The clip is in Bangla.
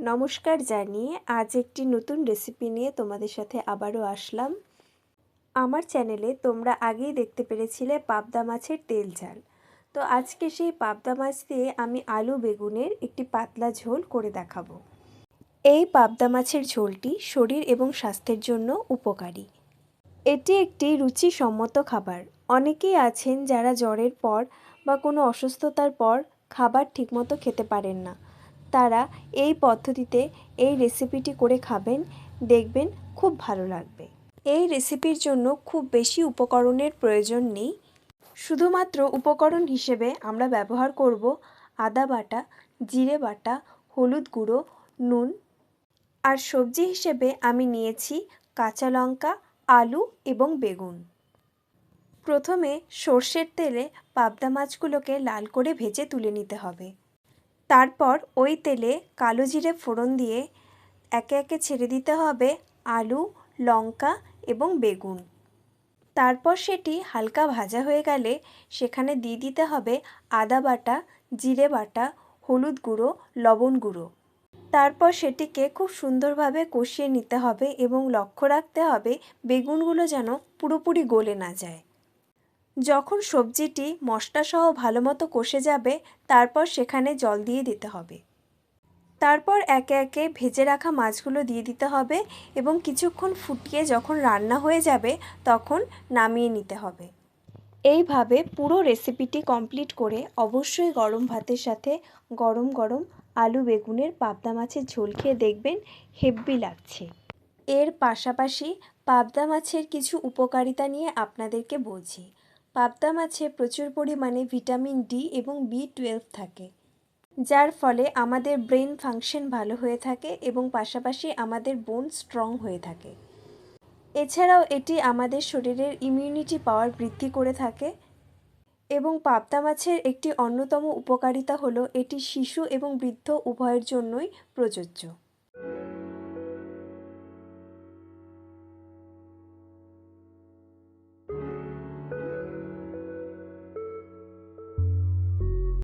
নমস্কার জানিয়ে আজ একটি নতুন রেসিপি নিয়ে তোমাদের সাথে আবারও আসলাম। আমার চ্যানেলে তোমরা আগেই দেখতে পেরেছিলে পাবদা মাছের তেল ঝাল। তো আজকে সেই পাবদা মাছ দিয়ে আমি আলু বেগুনের একটি পাতলা ঝোল করে দেখাবো। এই পাবদা মাছের ঝোলটি শরীর এবং স্বাস্থ্যের জন্য উপকারী। এটি একটি রুচিসম্মত খাবার। অনেকেই আছেন যারা জ্বরের পর বা কোনো অসুস্থতার পর খাবার ঠিকমতো খেতে পারেন না। তারা এই পদ্ধতিতে এই রেসিপিটি করে খাবেন, দেখবেন খুব ভালো লাগবে। এই রেসিপির জন্য খুব বেশি উপকরণের প্রয়োজন নেই। শুধুমাত্র উপকরণ হিসেবে আমরা ব্যবহার করব আদা বাটা, জিরে বাটা, হলুদ গুঁড়ো, নুন। আর সবজি হিসেবে আমি নিয়েছি কাঁচা লঙ্কা, আলু এবং বেগুন। প্রথমে সর্ষের তেলে পাবদা মাছগুলোকে লাল করে ভেজে তুলে নিতে হবে। তারপর ওই তেলে কালো জিরে ফোড়ন দিয়ে একে একে ছেড়ে দিতে হবে আলু, লঙ্কা এবং বেগুন। তারপর সেটি হালকা ভাজা হয়ে গেলে সেখানে দিয়ে দিতে হবে আদা বাটা, জিরে বাটা, হলুদ গুঁড়ো, লবণ গুঁড়ো। তারপর সেটিকে খুব সুন্দরভাবে কষিয়ে নিতে হবে এবং লক্ষ্য রাখতে হবে বেগুনগুলো যেন পুরোপুরি গলে না যায়। যখন সবজিটি মশলাসহ ভালোমতো কষে যাবে তারপর সেখানে জল দিয়ে দিতে হবে। তারপর একে একে ভেজে রাখা মাছগুলো দিয়ে দিতে হবে এবং কিছুক্ষণ ফুটিয়ে যখন রান্না হয়ে যাবে তখন নামিয়ে নিতে হবে। এইভাবে পুরো রেসিপিটি কমপ্লিট করে অবশ্যই গরম ভাতের সাথে গরম গরম আলু বেগুনের পাবদা মাছের ঝোল খেয়ে দেখবেন হেব্বি লাগছে। এর পাশাপাশি পাবদা মাছের কিছু উপকারিতা নিয়ে আপনাদেরকে বলছি। পাবদা মাছে প্রচুর পরিমাণে ভিটামিন ডি এবং B12 থাকে, যার ফলে আমাদের ব্রেন ফাংশন ভালো হয়ে থাকে এবং পাশাপাশি আমাদের বোন স্ট্রং হয়ে থাকে। এছাড়াও এটি আমাদের শরীরের ইমিউনিটি পাওয়ার বৃদ্ধি করে থাকে। এবং পাবদা মাছের একটি অন্যতম উপকারিতা হলো এটি শিশু এবং বৃদ্ধ উভয়ের জন্যই প্রযোজ্য।